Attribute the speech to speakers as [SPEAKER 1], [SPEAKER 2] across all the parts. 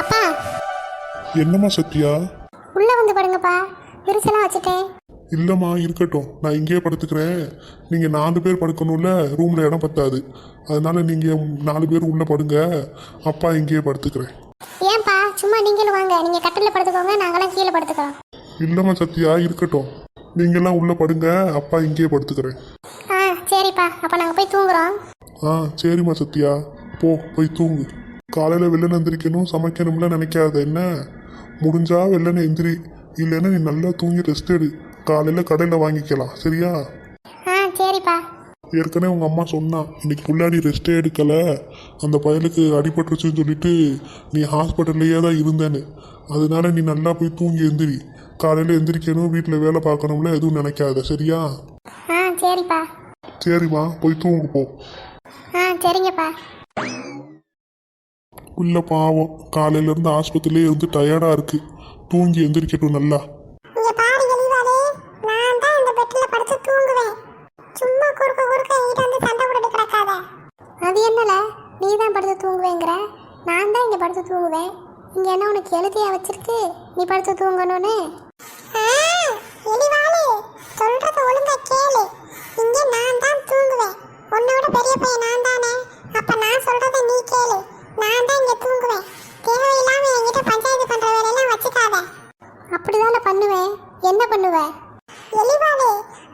[SPEAKER 1] அப்பா,
[SPEAKER 2] என்னம்மா சத்யா?
[SPEAKER 1] உள்ள வந்து படுங்கப்பா, விரிசெல்லாம் வச்சுட்டேன்.
[SPEAKER 2] இல்லைம்மா இருக்கட்டும், நான் இங்கேயே படுத்துக்கிறேன். நீங்கள் 4 பேர் படுக்கணும்ல, ரூமில் இடம் பத்தாது. அதனால நீங்கள் 4 பேர் உள்ளே படுங்க, அப்பா இங்கேயே படுத்துக்கிறேன்.
[SPEAKER 1] ஏன்பா சும்மா நீங்களும் வாங்க, நீங்கள் கட்டில் படுத்துக்கோங்க, நாங்களாம் கீழே படுத்துக்கிறோம்.
[SPEAKER 2] இல்லைம்மா சத்யா இருக்கட்டும், நீங்கள்லாம் உள்ளே படுங்க, அப்பா இங்கேயே படுத்துக்கிறேன்.
[SPEAKER 1] ஆ சரிப்பா, அப்போ நாங்கள் போய் தூங்குறோம்.
[SPEAKER 2] ஆ சரிம்மா சத்யா, போய் தூங்கு. காலையில் வெள்ளனை எந்திரிக்கணும், சமைக்கணும்ல நினைக்காத என்ன. முடிஞ்சா வெள்ளனை எந்திரி, இல்லைன்னா நீ நல்லா தூங்கி ரெஸ்ட் எடு. காலையில் கடையில் வாங்கிக்கலாம், சரியா?
[SPEAKER 1] ஆ சரிப்பா.
[SPEAKER 2] ஏற்கனவே உங்கள் அம்மா சொன்னான், இன்னைக்கு ஃபுல்லாக நீ ரெஸ்ட்டே எடுக்கலை, அந்த பயலுக்கு அடிபட்டுருச்சுன்னு சொல்லிட்டு நீ ஹாஸ்பிட்டல்லையே தான் இருந்தேன்னு. அதனால நீ நல்லா போய் தூங்கி எந்திரி. காலையில் எந்திரிக்கணும், வீட்டில் வேலை பார்க்கணும்ல, எதுவும் நினைக்காத, சரியா?
[SPEAKER 1] ஆ சரிப்பா.
[SPEAKER 2] சரிம்மா, போய் தூங்கு போ.
[SPEAKER 1] ஆ சரிங்கப்பா.
[SPEAKER 2] உள்ள பாவம், காலையிலேருந்து ஆஸ்பத்திரியிலே இருந்து டயர்டாக இருக்கு. தூங்கி எந்திரிக்கட்டும் நல்லா.
[SPEAKER 1] இங்க பாரு எலிவாலே, நான் தான் இந்த பெட்ல படுத்து தூங்குவேன். சும்மா குறுக்க என்கிட்ட வந்து சண்டை போட்டுட்டு கிடக்காத. அது என்னல, நீ தான் படுத்து தூங்குவேங்கிற, நான் தான் இங்க படுத்து தூங்குவேன். இங்க என்ன உனக்கு எழுதியா வச்சிருக்கு நீ படுத்து தூங்கணும்னு? எலிவாலே, சொல்றது ஒழுங்கா கேளு. இங்க நான் தான் தூங்குவேன், உன்னோட பெரிய பையன் நான் தானே. அப்ப நான் சொல்றத நீ கேளு, நான் தான் இங்க தூங்குவேன். தேவையில்லாம என்கிட்ட பஞ்சாயத்து பண்ற வேலையெல்லாம் வச்சுக்காத. அப்படிதானே பண்ணுவேன், என்ன பண்ணுவேன்? எலிவாலே,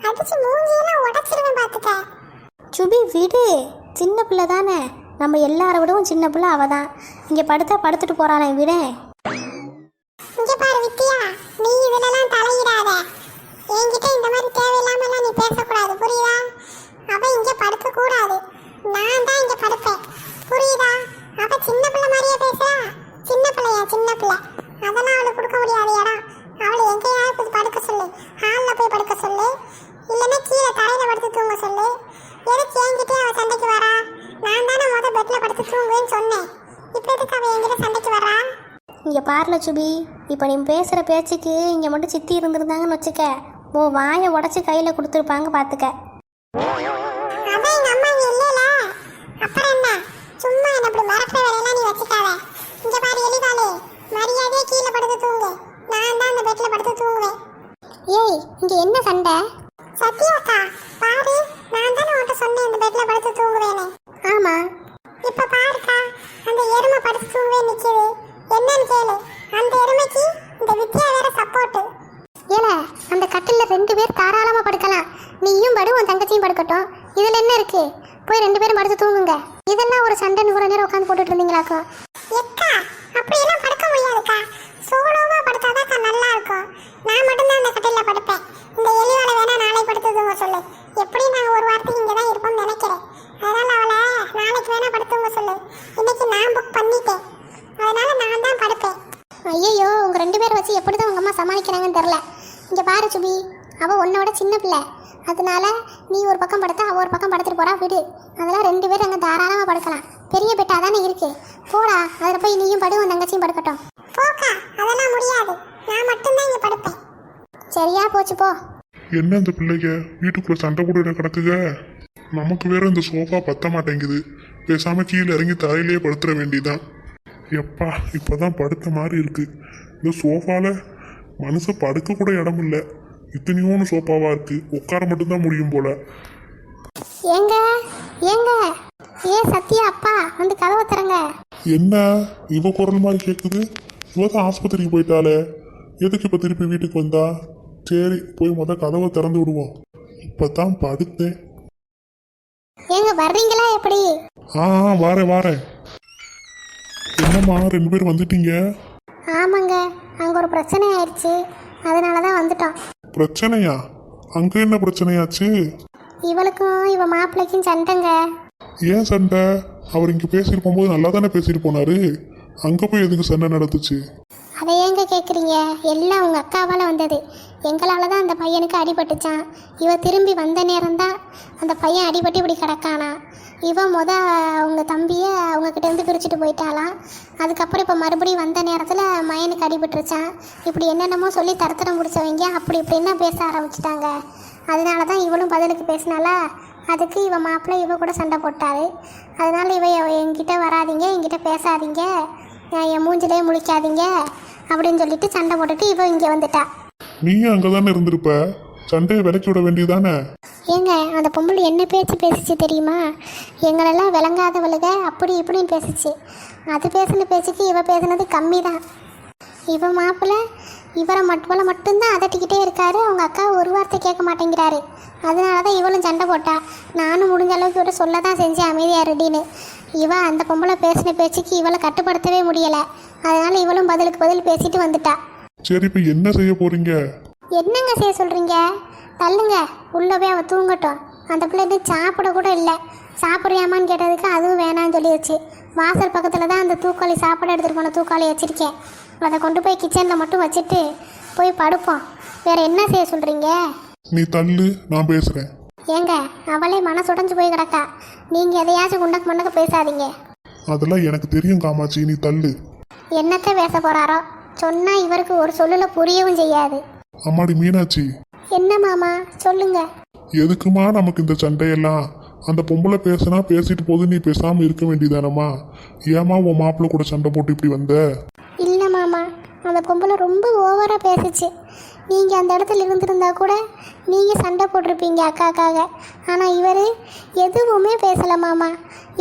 [SPEAKER 1] அடிச்சு மூஞ்சியெல்லாம் உடைச்சிருவேன் பாத்துக்க. சுபி விடு, சின்ன பிள்ளை தானே, நம்ம எல்லார விடவும் சின்ன பிள்ளை அவ தான். இங்க படுத்தா படுத்துட்டு போறானே, விட. இங்க பாரு வித்தியா, நீ இதெல்லாம் தலையிடாத. என்கிட்ட இந்த மாதிரி தேவையில்லாம நீ பேசக்கூடாது, புரியுதா? அவ இங்க படுக்க கூடாது, நான் தான் இங்க படுப்பேன், புரியுதா? அவ சின்ன பிள்ளை மாதிரியே பேசுறா. சின்ன பிள்ளையா, சின்ன பிள்ளை, அதெல்லாம் அவளுக்கு கொடுக்க முடியாது இடம். அவளை எங்கேயாவது போய் படுக்க சொல்லு, ஹாலில் போய் படுக்க சொல்லு, இல்லைன்னா கீழே தரையில படுத்து தூங்க சொல்லு. எதுக்கு என்கிட்டே அவ சண்டைக்கு வரா? நான் தானே பெட்ல படுத்து தூங்குவேன்னு சொன்னேன், இப்போ எதுக்கு அவ என்கிட்ட சண்டைக்கு வரா? இங்கே பாருல சுபி, இப்போ நீ பேசுகிற பேச்சுக்கு இங்கே மட்டும் சித்தி இருந்திருந்தாங்கன்னு வச்சுக்க, உன் வாயை உடச்சி கையில் கொடுத்துருப்பாங்க பார்த்துக்க. அதான் எங்கள் அம்மா இங்கே இல்லைல, அப்புறம் என்ன? சும்மா என்ன அப்படி மறக்கிற வேலையெல்லாம் நீ வச்சுக்காத. இங்கே பாரு எலிவாலே, மரியாதையே கீழே படுத்து தூங்கு, நான் தான் அந்த பெட்ல படுத்து தூங்குவேன். ஏய், இங்கே என்ன சண்டை? சத்யாக்கா பாரு, நான் தானே உன்கிட்ட சொன்னேன் இந்த பெட்ல படுத்து தூங்குவேன்னு. ஆமா, இப்ப பாருக்கா, அந்த எருமை படுத்து தூங்குவே நிக்குது. என்னன்னு கேளு, அந்த எருமைக்கு இந்த வித்யா வேற சப்போர்ட். ஏல, அந்த கட்டில்ல 2 பேர் தாராளமா படுக்கலாம், நீயும் படு, உன் தங்கச்சியும் படுக்கட்டும். இதுல என்ன இருக்கு? போய் 2 பேரும் படுத்து தூங்குங்க. இதெல்லாம் ஒரு சண்டைன்னு ஒரு நேரம் உட்காந்து போட்டுட்டு இருந்தீங்களாக்கா? எக்கா, அப்படி எல்லாம் படுக்க முடியாதுக்கா, சோலோவா படுத்தாதான் நல்லா இருக்கும். நான் மட்டும்தான் அந்த கட்டில்ல படுப்பேன். இந்த எலிவால வேணா நாளை படுத்து தூங்க சொல்லு. எப்படி நான் ஒரு வாரத்துக்கு இங்கே தான் இருப்போம்னு நினைக்கிறேன், அதனால அவளை நாளைக்கு வேணா படுத்துங்க சொல்லு. இன்னைக்கு நான் புக் பண்ணிட்டேன், அதனால நான் தான் படுப்பேன். ஐயோ, உங்க 2 பேரை வச்சு எப்படி தான் உங்க அம்மா சமாளிக்கிறாங்கன்னு தெரியல. இங்க பாரு சுபி, அவ உன்னோட சின்ன பிள்ளை, அதனால நீ ஒரு பக்கம் படுத்தா அவ ஒரு பக்கம் படுத்துட்டு போறா, விடு. அதெல்லாம் 2 பேரும் அங்கே தாராளமா படுக்கலாம். பெரிய பெட்டா தானே இருக்கு, போடா, அதில் போய் நீயும் படு, உன் தங்கச்சியும் படுக்கட்டும். போக்கா, அதெல்லாம் முடியாது, நான் மட்டும்தான் இங்கே படுப்பேன். சரியா போச்சு, போ.
[SPEAKER 2] என்ன இந்த பிள்ளைங்க வீட்டுக்குள்ள சண்டை போட்டு கிடக்குங்க? நமக்கு வேற இந்த சோஃபா பத்த மாட்டேங்குது, பேசாம கீழே இறங்கி தரையிலேயே படுத்துற வேண்டியதான். எப்பா, இப்பதான் படுத்த மாதிரி இருக்கு. இந்த சோஃபால மனுஷன் படுக்க கூட இடம் இல்லை, இத்தனையோன்னு சோஃபாவா இருக்கு, உட்கார மட்டும்தான் முடியும் போல.
[SPEAKER 1] ஏங்க ஏங்க, ஏ சத்யா அப்பா, வந்து கதவை திறங்க.
[SPEAKER 2] என்ன இவ குரல் மாதிரி கேக்குது? இவதான் ஆஸ்பத்திரிக்கு போயிட்டாலே, எதுக்கு இப்ப திருப்பி வீட்டுக்கு வந்தா? சரி, போய் கதவை திறந்து விடுவோம். இப்பதான் படுத்தேன்.
[SPEAKER 1] ஏங்க வர்றீங்களா எப்படி?
[SPEAKER 2] வாரேன். என்னம்மா 2 பேர் வந்துட்டீங்க?
[SPEAKER 1] ஆமாங்க, அங்க ஒரு பிரச்சனை ஆயிடுச்சு, அதனால தான் வந்துட்டோம்.
[SPEAKER 2] பிரச்சனையா? அங்க என்ன பிரச்சனையாச்சு?
[SPEAKER 1] இவளுக்கும் இவ மாப்பிள்ளைக்கும் சண்டைங்க.
[SPEAKER 2] ஏன் சண்டை? அவர் இங்க பேசிட்டு போகும்போது நல்லா தானே பேசிட்டு போனாரு, அங்க போய் எதுக்கு சண்டை நடந்துச்சு?
[SPEAKER 1] அதை ஏங்க கேட்குறீங்க? எல்லாம் உங்கள் அக்காவால் வந்தது. எங்களால் தான் அந்த பையனுக்கு அடிபட்டுச்சான். இவ திரும்பி வந்த நேரம்தான் அந்த பையன் அடிபட்டு இப்படி கிடக்கானா. இவன் அவங்க தம்பியை அவங்கக்கிட்டேருந்து பிரிச்சுட்டு போயிட்டாலாம். அதுக்கப்புறம் இப்போ மறுபடியும் வந்த நேரத்தில் மயனுக்கு அடிபட்டுருச்சான். இப்படி என்னென்னமோ சொல்லி தரத்தரம் முடிச்சவங்க அப்படி இப்படின்னா பேச ஆரம்பிச்சிட்டாங்க. அதனால தான் இவளும் பதிலுக்கு பேசினாலா, அதுக்கு இவன் மாப்பிள்ளை இவ கூட சண்டை போட்டாரு. அதனால இவ என்கிட்ட வராதிங்க, என்கிட்ட பேசாதீங்க,
[SPEAKER 3] என் மூஞ்சிலே முழிக்காதீங்க அப்படின்னு சொல்லிட்டு சண்டை போட்டுட்டு இவ இங்கே வந்துட்டா.
[SPEAKER 2] நீயும் அங்கதானே இருந்திருப்ப, சண்டையை விலக்கி விட வேண்டியதானே?
[SPEAKER 3] ஏங்க அந்த பொம்பளை என்ன பேச்சு பேசிச்சு தெரியுமா? எங்களெல்லாம் விளங்காதவளுக அப்படி இப்படின்னு பேசிச்சு. அது பேசின பேச்சுக்கு இவ பேசினது கம்மி தான். இவ மாப்பிள்ளை இவளை மட்டும்தான் அதட்டிக்கிட்டே இருக்காரு. அவங்க அக்கா ஒரு வார்த்தை கேட்க மாட்டேங்கிறாரு. அதனால தான் இவளும் சண்டை போட்டா. நானும் முடிஞ்ச அளவுக்கு இவரை சொல்ல தான் செஞ்சேன் அமைதியா ரெடின்னு. இவ அந்த பொம்பளை பேசின பேச்சுக்கு இவளை கட்டுப்படுத்தவே முடியலை. அதனால இவளும் பதிலுக்கு பதில் பேசிட்டு வந்துட்டா.
[SPEAKER 2] சரி, இப்போ என்ன செய்ய போறீங்க?
[SPEAKER 3] என்னங்க செய்ய சொல்கிறீங்க? தள்ளுங்க, உள்ளே போய் அவள் தூங்கட்டும். அந்த பிள்ளைட்டு சாப்பிட கூட இல்லை. சாப்பிட்றியாமான்னு கேட்டதுக்கு அதுவும் வேணான்னு சொல்லிடுச்சு. வாசல் பக்கத்தில் தான் அந்த தூக்காளி சாப்பாடு எடுத்துகிட்டு போன தூக்காளி வச்சுருக்கேன். அதை கொண்டு போய் கிச்சனில் மட்டும் வச்சுட்டு போய் படுப்போம். வேறு என்ன செய்ய சொல்கிறீங்க?
[SPEAKER 2] நீ தள்ளு, நான் பேசுறேன்.
[SPEAKER 3] ஏங்க அவளே மனசுடைஞ்சு போய் கிடக்கா. நீங்கள் எதையாச்சும் குண்டக்கு மண்டக்க பேசாதீங்க.
[SPEAKER 2] அதெல்லாம் எனக்கு தெரியும் காமாட்சி, நீ தள்ளு.
[SPEAKER 3] என்னத்தை பேச போகிறாரோ சொன்னால் இவருக்கு ஒரு சொல்லில் புரியவும் செய்யாது.
[SPEAKER 2] அம்மாடி மீனாட்சி,
[SPEAKER 3] என்ன மாமா சொல்லுங்க.
[SPEAKER 2] எதுக்குமா நமக்கு இந்த சண்டையெல்லாம்? அந்த பொம்பளை பேசினா பேசிட்டு போது, நீ பேசாம இருக்க வேண்டியதானம்மா? ஏமா உன் மாப்பிள்ளை கூட சண்டை போட்டு இப்படி வந்த?
[SPEAKER 3] இல்லை மாமா, அந்த பொம்பளை ரொம்ப ஓவராக பேசுச்சு. நீங்கள் அந்த இடத்துல இருந்திருந்தா கூட நீங்கள் சண்டை போட்டிருப்பீங்க அக்காக்காக. ஆனால் இவர் எதுவுமே பேசலை மாமா.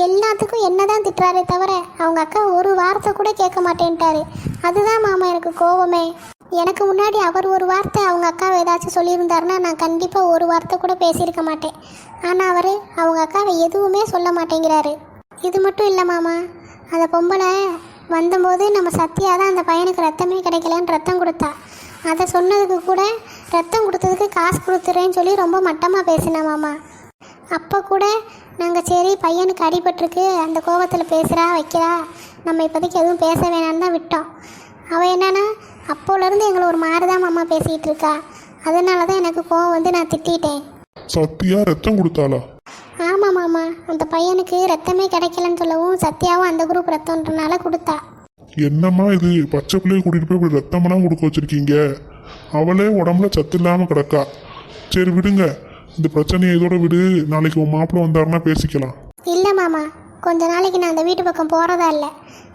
[SPEAKER 3] எல்லாத்துக்கும் என்ன தான் திட்டுறாரே தவிர அவங்க அக்கா ஒரு வார்த்தை கூட கேட்க மாட்டேன்ட்டாரு. அதுதான் மாமா எனக்கு கோவமே. எனக்கு முன்னாடி அவர் ஒரு வார்த்தை அவங்க அக்காவை ஏதாச்சும் சொல்லியிருந்தாருன்னா நான் கண்டிப்பாக ஒரு வார்த்தை கூட பேசியிருக்க மாட்டேன். ஆனால் அவர் அவங்க அக்காவை எதுவுமே சொல்ல மாட்டேங்கிறாரு. இது மட்டும் இல்லை மாமா, அந்த பொம்பளை வந்தபோது நம்ம சத்யா தான் அந்த பையனுக்கு ரத்தமே கிடைக்கலன்னு ரத்தம் கொடுத்தா. அதை சொன்னதுக்கு கூட ரத்தம் கொடுத்ததுக்கு காசு கொடுத்துறேன்னு சொல்லி ரொம்ப மட்டமாக பேசினேன் மாமா. அப்போ கூட நாங்கள் சரி பையனுக்கு அடிபட்டிருக்கு, அந்த கோபத்தில் பேசுகிறா வைக்கிறா, நம்ம இப்போதைக்கு எதுவும் பேச வேணான்னு தான் விட்டோம். அவள் என்னன்னா அப்போலேருந்து எங்களை ஒரு மாதிரிதான் மாமா பேசிகிட்டு இருக்கா. அதனால தான் எனக்கு கோவம் வந்து நான் திட்டிட்டேன்.
[SPEAKER 2] சத்யா ரத்தம் கொடுத்தாளா?
[SPEAKER 3] ஆமாம் மாமா, அந்த பையனுக்கு ரத்தமே கிடைக்கலன்னு சொல்லவும் சத்யாவும் அந்த குரூப் ரத்தம்ன்றனால கொடுத்தா.
[SPEAKER 2] என்னம்மா இது, பச்சை பிள்ளைய கூட்டிட்டு போய் இப்படி ரத்தமெல்லாம் கொடுக்க வச்சிருக்கீங்க? அவளே உடம்புல சத்து இல்லாம கிடக்கா. சரி விடுங்க, இந்த பிரச்சனையை இதோட விடு. நாளைக்கு உன் மாப்பிள்ளை வந்தாருன்னா பேசிக்கலாம்.
[SPEAKER 3] இல்லை மாமா, கொஞ்ச நாளைக்கு நான் அந்த வீட்டு பக்கம் போகிறதா இல்லை.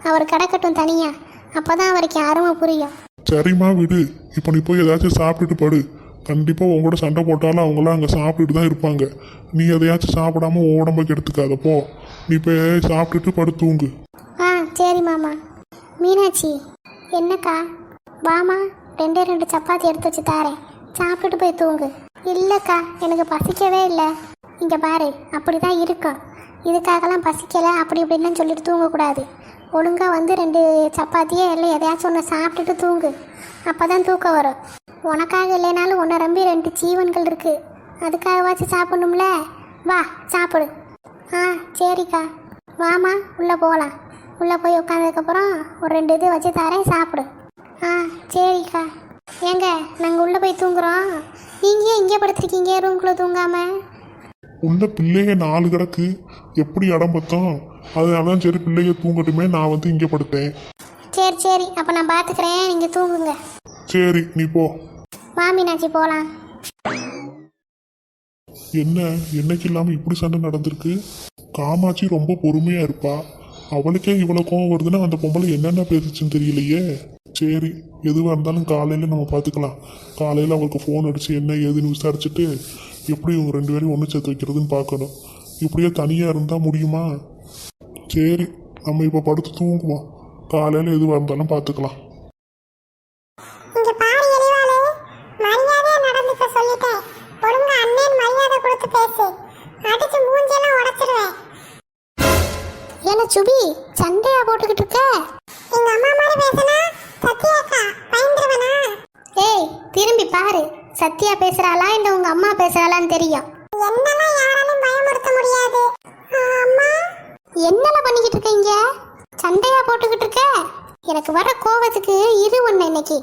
[SPEAKER 3] அவர் கிடக்கட்டும் தனியாக, அப்போ தான் அவருக்கு அருமை புரியும்.
[SPEAKER 2] சரிம்மா விடு. இப்போ நீ போய் ஏதாச்சும் சாப்பிட்டுட்டு படு. கண்டிப்பாக உங்களோட சண்டை போட்டாலும் அவங்களாம் அங்கே சாப்பிட்டுட்டு தான் இருப்பாங்க. நீ எதையாச்சும் சாப்பிடாம உன் உடம்புக்கு எடுத்துக்காத. போ, நீ போய் சாப்பிட்டுட்டு படு தூங்கு.
[SPEAKER 3] ஆ சரி மாமா. மீனாட்சி, என்னக்கா? வாமா, 2 சப்பாத்தி எடுத்து வச்சு தாரேன், சாப்பிட்டுட்டு போய் தூங்கு. இல்லைக்கா, எனக்கு பசிக்கவே இல்லை. இங்கே பாரு, அப்படி தான் இருக்கும். இதுக்காகலாம் பசிக்கலை அப்படி இப்படின்னு சொல்லிட்டு தூங்கக்கூடாது. ஒழுங்காக வந்து 2 சப்பாத்தியே இல்லை எதையாச்சும் ஒன்று சாப்பிட்டுட்டு தூங்கு. அப்போ தான் தூக்கம் வரும். உனக்காக இல்லைனாலும் உன்னை நம்பி 2 ஜீவன்கள் இருக்குது. அதுக்காகவாச்சும் சாப்பிடணும்ல. வா சாப்பிடு. ஆ சரிக்கா, வாமா உள்ளே போகலாம். உள்ளே போய் உட்காந்ததுக்கப்புறம் ஒரு 2 இது வச்சு தரேன், சாப்பிடு. ஆ சரிக்கா. ஏங்க நாங்கள் உள்ளே போய் தூங்குறோம், நீங்கள் ஏன் இங்கே படுத்துருக்கீங்க ரூம்குள்ளே தூங்காமல்?
[SPEAKER 2] உள்ள பிள்ளைய 4 கிடக்கு, எப்படி இடம் பத்தோம்? அதனால சரி பிள்ளைய தூங்கட்டுமே, நான் வந்து இங்கே படுத்தேன்.
[SPEAKER 3] சரி சரி, அப்போ நான் பார்த்துக்கிறேன், நீங்கள் தூங்குங்க.
[SPEAKER 2] சரி நீ போ.
[SPEAKER 3] வா மீனாட்சி போகலாம்.
[SPEAKER 2] என்ன என்னைக்கு இல்லாமல் இப்படி சண்டை நடந்திருக்கு? காமாட்சி ரொம்ப பொறுமையாக இருப்பா. அவளுக்கே இவ்வளோ கோவம் வருதுன்னா அந்த பொம்பளை என்னென்ன பேசுச்சுன்னு தெரியலையே. சரி, எதுவாக இருந்தாலும் காலையில் நம்ம பார்த்துக்கலாம். காலையில் அவளுக்கு ஃபோன் அடித்து என்ன ஏதுன்னு விசாரிச்சுட்டு எப்படி இவங்க 2 பேரையும் ஒன்று சேர்த்து வைக்கிறதுன்னு பார்க்கணும். இப்படியே தனியாக இருந்தால் முடியுமா? சரி, நம்ம இப்போ படுத்து தூங்குவோம். காலையில் எதுவாக இருந்தாலும் பார்த்துக்கலாம்.
[SPEAKER 1] இங்க பாரு எலிவாளு, மரியாதையா நடந்துக்க சொல்லிட்டேன். ஒழுங்கா அண்ணன் மரியாதை கொடுத்து பேசு. அடிச்சு மூஞ்செல்லாம் உடைச்சிருவேன்.
[SPEAKER 3] ஏன்னா சுபி சண்டையா போட்டுக்கிட்டு இருக்க?
[SPEAKER 1] எங்க அம்மா மாதிரி பேசினா சத்யாக்கா பயந்துருவனா?
[SPEAKER 3] ஏய் திரும்பி பாரு, சத்யா பேசுறாளா இல்லை உங்க அம்மா பேசுறாளான்னு தெரியும்.
[SPEAKER 1] என்னெல்லாம் யாராலும் பயமுறுத்த முடியாது. அம்மா
[SPEAKER 3] என்னெல்லாம் பண்ணிக்கிட்டு இருக்கீங்க? சண்டையா போட்டுக்கிட்டு இருக்க? எனக்கு வர கோவத்துக்கு இரு ஒன்று இன்னைக்கு.